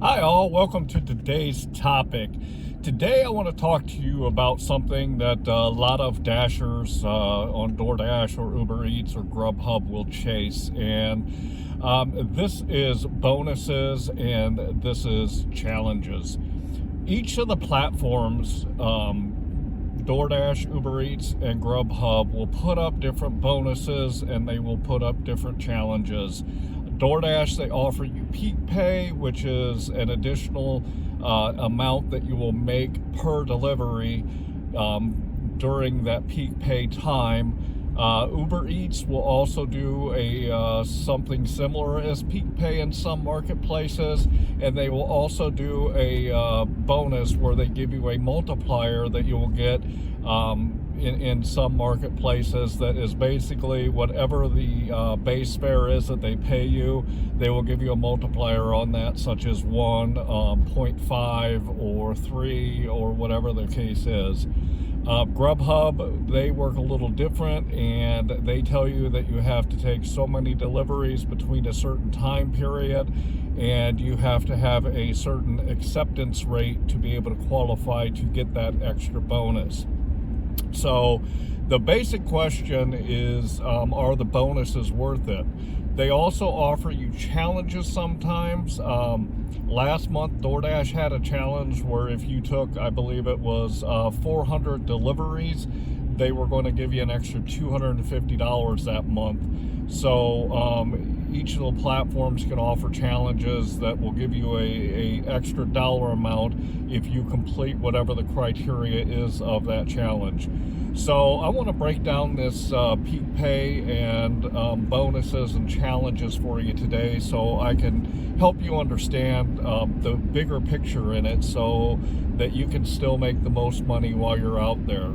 Hi all, welcome to today's topic. Today I want to talk to you about something that a lot of dashers on DoorDash or Uber Eats or GrubHub will chase, and this is bonuses and this is challenges. Each of the platforms, DoorDash, Uber Eats, and GrubHub, will put up different bonuses and they will put up different challenges. DoorDash, they offer you peak pay, which is an additional amount that you will make per delivery during that peak pay time. Uber Eats will also do a something similar as peak pay in some marketplaces, and they will also do a bonus where they give you a multiplier that you will get in some marketplaces that is basically whatever the base fare is that they pay you, they will give you a multiplier on that, such as 1, 0.5, or 3, or whatever the case is. GrubHub, they work a little different, and they tell you that you have to take so many deliveries between a certain time period, and you have to have a certain acceptance rate to be able to qualify to get that extra bonus. So the basic question is, are the bonuses worth it? They also offer you challenges sometimes. Last month, DoorDash had a challenge where if you took, I believe it was 400 deliveries, they were going to give you an extra $250 that month. So each of the platforms can offer challenges that will give you a extra dollar amount if you complete whatever the criteria is of that challenge. So I want to break down this peak pay and bonuses and challenges for you today, so I can help you understand the bigger picture in it, so that you can still make the most money while you're out there.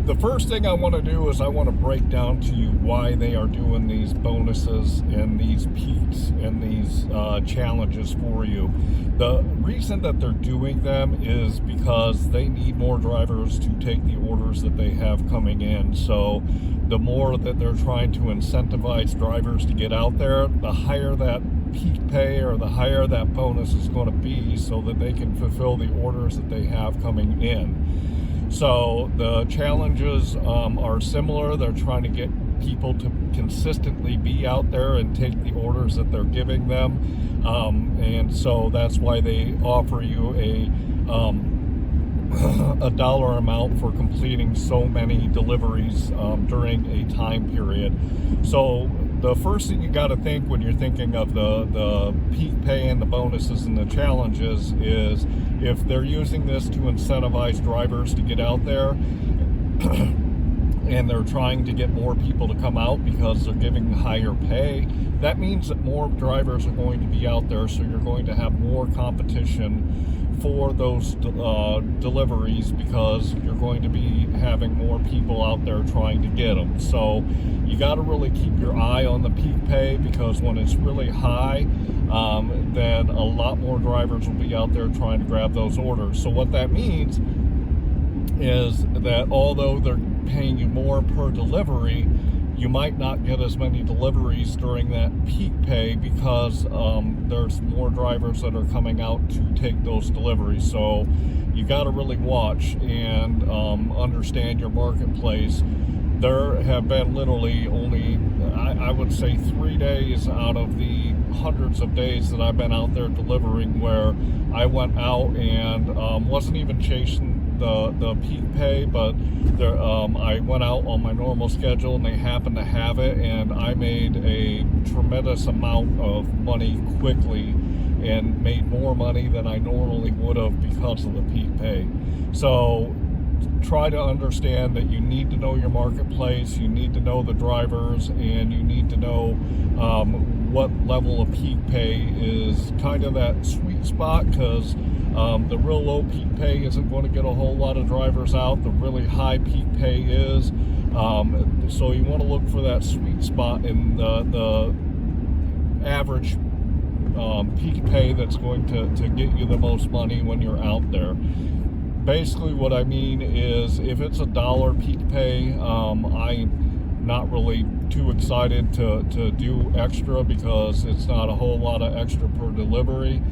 The first thing I want to do is I want to break down to you why they are doing these bonuses and these peaks and these challenges for you. The reason that they're doing them is because they need more drivers to take the orders that they have coming in. So the more that they're trying to incentivize drivers to get out there, the higher that peak pay or the higher that bonus is going to be, so that they can fulfill the orders that they have coming in. So the challenges are similar. They're trying to get people to consistently be out there and take the orders that they're giving them. And so that's why they offer you a dollar amount for completing so many deliveries during a time period. So the first thing you got to think when you're thinking of the peak pay and the bonuses and the challenges is, if they're using this to incentivize drivers to get out there and they're trying to get more people to come out because they're giving higher pay, that means that more drivers are going to be out there, so you're going to have more competition for those deliveries, because you're going to be having more people out there trying to get them. So you got to really keep your eye on the peak pay, because when it's really high, then a lot more drivers will be out there trying to grab those orders. So what that means is that although they're paying you more per delivery, you might not get as many deliveries during that peak pay, because there's more drivers that are coming out to take those deliveries. So you got to really watch and understand your marketplace. There have been literally only, I would say, 3 days out of the hundreds of days that I've been out there delivering where I went out and wasn't even chasing the peak pay, but there, I went out on my normal schedule and they happened to have it, and I made a tremendous amount of money quickly and made more money than I normally would have because of the peak pay. So try to understand that you need to know your marketplace, you need to know the drivers, and you need to know what level of peak pay is kind of that sweet spot, because the real low peak pay isn't going to get a whole lot of drivers out. The really high peak pay is. So you want to look for that sweet spot in the average peak pay that's going to get you the most money when you're out there. Basically what I mean is, if it's $1 peak pay, I'm not really too excited to do extra because it's not a whole lot of extra per delivery.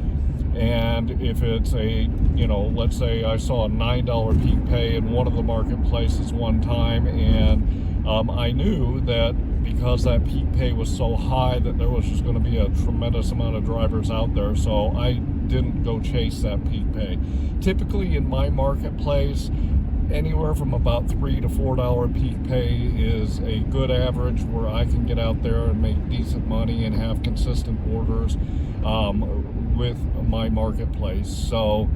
And if it's a, let's say I saw a $9 peak pay in one of the marketplaces one time, and I knew that because that peak pay was so high that there was just going to be a tremendous amount of drivers out there, so I didn't go chase that peak pay. Typically in my marketplace, anywhere from about $3 to $4 peak pay is a good average where I can get out there and make decent money and have consistent orders with my marketplace. So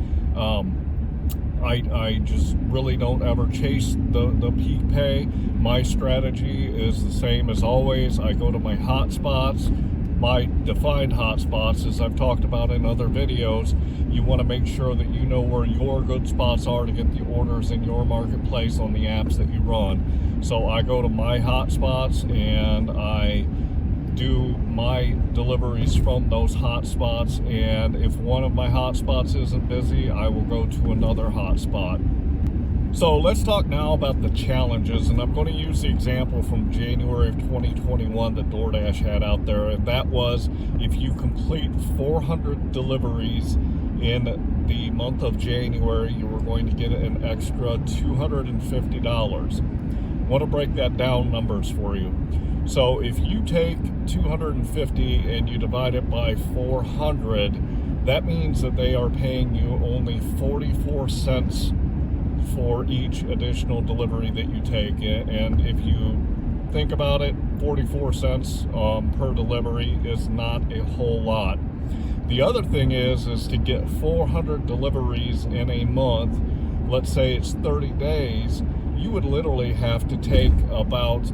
I just really don't ever chase the peak pay. My strategy is the same as always. I go to my hot spots. My defined hot spots, as I've talked about in other videos, you want to make sure that you know where your good spots are to get the orders in your marketplace on the apps that you run. So I go to my hot spots and I do my deliveries from those hot spots, and if one of my hot spots isn't busy, I will go to another hot spot. So let's talk now about the challenges, and I'm going to use the example from January of 2021 that DoorDash had out there, and that was if you complete 400 deliveries in the month of January, you were going to get an extra $250. I want to break that down numbers for you. So if you take 250 and you divide it by 400, that means that they are paying you only 44 cents for each additional delivery that you take. And if you think about it, 44 cents per delivery is not a whole lot. The other thing is to get 400 deliveries in a month, let's say it's 30 days, you would literally have to take about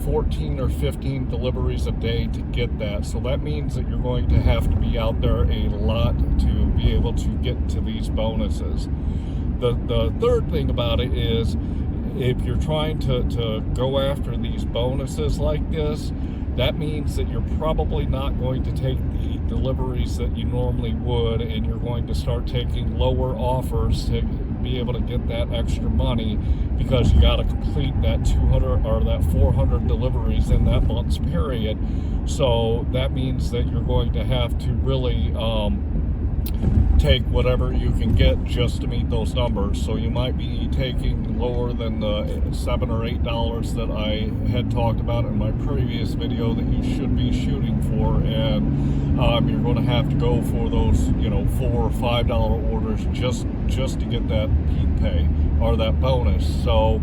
14 or 15 deliveries a day to get that. So that means that you're going to have to be out there a lot to be able to get to these bonuses. The third thing about it is if you're trying to go after these bonuses like this, that means that you're probably not going to take the deliveries that you normally would, and you're going to start taking lower offers to be able to get that extra money, because you got to complete that 200 or that 400 deliveries in that month's period. So that means that you're going to have to really take whatever you can get just to meet those numbers. So you might be taking lower than the $7 or $8 that I had talked about in my previous video that you should be shooting for, and you're going to have to go for those, $4 or $5 orders just to get that peak pay or that bonus. So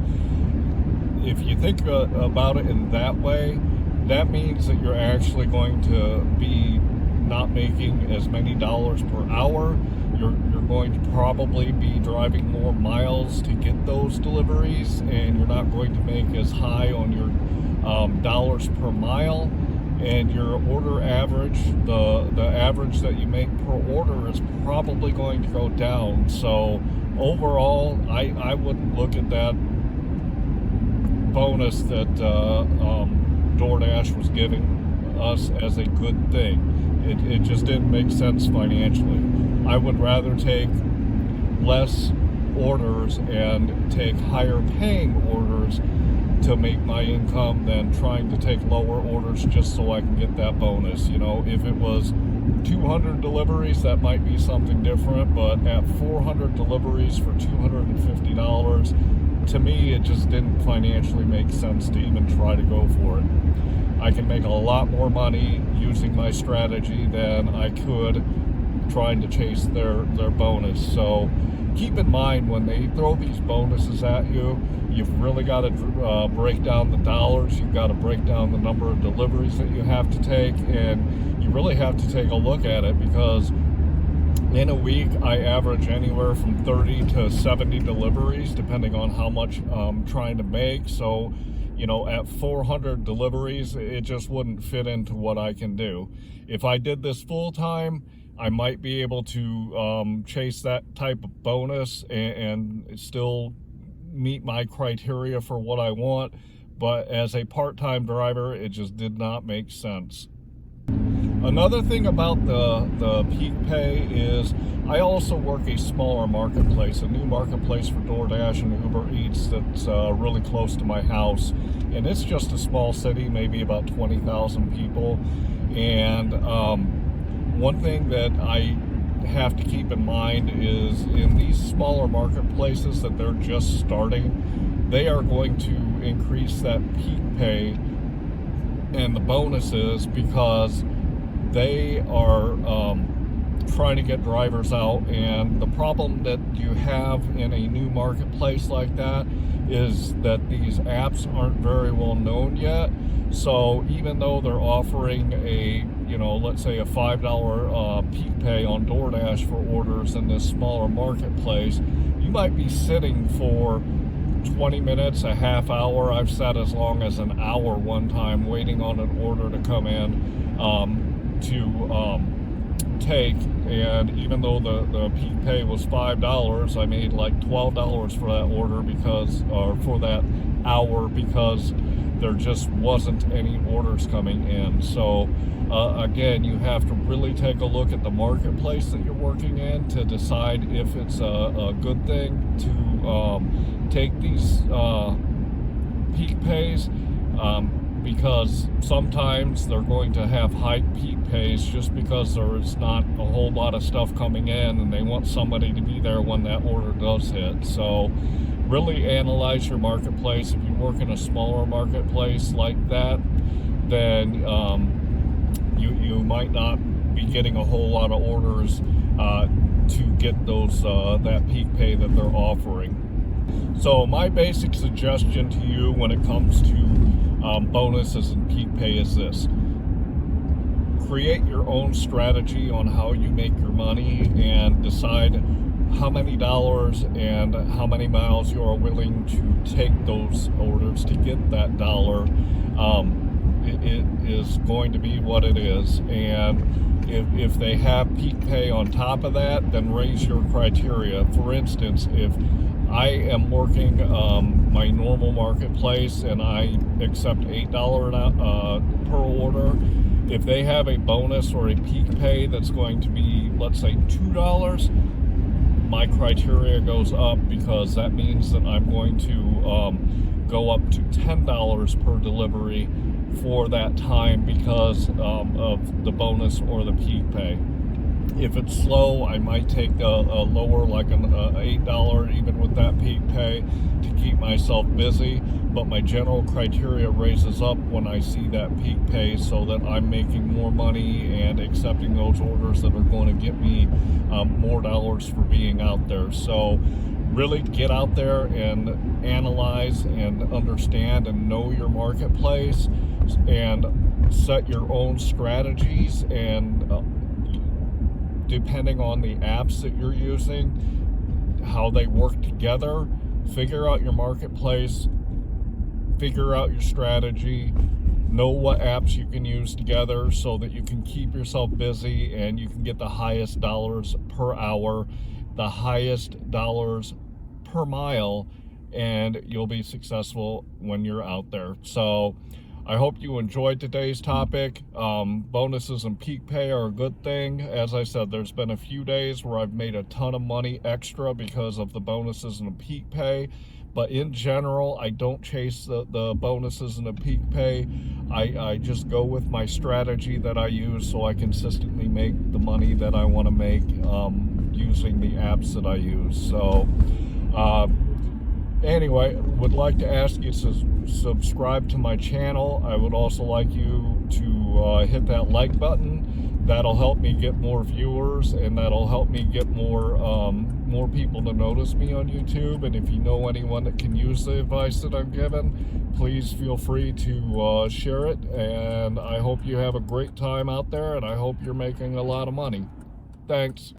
if you think about it in that way, that means that you're actually going to be not making as many dollars per hour. You're going to probably be driving more miles to get those deliveries, and you're not going to make as high on your dollars per mile, and your order average, the average that you make per order, is probably going to go down. So overall, I wouldn't look at that bonus that DoorDash was giving us as a good thing. It just didn't make sense financially. I would rather take less orders and take higher paying orders to make my income than trying to take lower orders just so I can get that bonus. If it was 200 deliveries, that might be something different, but at 400 deliveries for $250, to me, it just didn't financially make sense to even try to go for it. I can make a lot more money using my strategy than I could trying to chase their bonus. So keep in mind, when they throw these bonuses at you, you've really got to break down the dollars. You've got to break down the number of deliveries that you have to take, and you really have to take a look at it, because in a week I average anywhere from 30 to 70 deliveries depending on how much I'm trying to make. So at 400 deliveries, it just wouldn't fit into what I can do. If I did this full time, I might be able to chase that type of bonus and still meet my criteria for what I want. But as a part-time driver, it just did not make sense. Another thing about the peak pay is I also work a smaller marketplace, a new marketplace for DoorDash and Uber Eats that's really close to my house. And it's just a small city, maybe about 20,000 people. And one thing that I have to keep in mind is in these smaller marketplaces that they're just starting, they are going to increase that peak pay and the bonuses because they are trying to get drivers out. And the problem that you have in a new marketplace like that is that these apps aren't very well known yet. So even though they're offering a, let's say a $5 peak pay on DoorDash for orders in this smaller marketplace, you might be sitting for 20 minutes, a half hour. I've sat as long as an hour one time waiting on an order to come in to take. And even though the peak pay was $5, I made like $12 for that order for that hour because there just wasn't any orders coming in. So again, you have to really take a look at the marketplace that you're working in to decide if it's a good thing to take these peak pays, because sometimes they're going to have high peak pays just because there's not a whole lot of stuff coming in and they want somebody to be there when that order does hit. So really analyze your marketplace. If you work in a smaller marketplace like that, then you might not be getting a whole lot of orders to get those that peak pay that they're offering. So my basic suggestion to you when it comes to bonuses and peak pay is this: create your own strategy on how you make your money and decide how many dollars and how many miles you are willing to take those orders to get that dollar. It is going to be what it is. And if they have peak pay on top of that, then raise your criteria. For instance, if I am working my normal marketplace and I accept $8 per order, if they have a bonus or a peak pay that's going to be, let's say, $2, my criteria goes up, because that means that I'm going to go up to $10 per delivery for that time because of the bonus or the peak pay. If it's slow, I might take a lower, like an $8 even with that peak pay to keep myself busy. But my general criteria raises up when I see that peak pay, so that I'm making more money and accepting those orders that are going to get me more dollars for being out there. So really get out there and analyze and understand and know your marketplace and set your own strategies, and depending on the apps that you're using, how they work together, figure out your marketplace, figure out your strategy, know what apps you can use together so that you can keep yourself busy and you can get the highest dollars per hour, the highest dollars per mile, and you'll be successful when you're out there. So I hope you enjoyed today's topic. Bonuses and peak pay are a good thing. As I said, there's been a few days where I've made a ton of money extra because of the bonuses and the peak pay. But in general, I don't chase the bonuses and the peak pay. I just go with my strategy that I use so I consistently make the money that I want to make using the apps that I use. So anyway, would like to ask you to subscribe to my channel. I would also like you to hit that like button. That'll help me get more viewers, and that'll help me get more people to notice me on YouTube. And if you know anyone that can use the advice that I'm giving, please feel free to share it. And I hope you have a great time out there, and I hope you're making a lot of money. Thanks.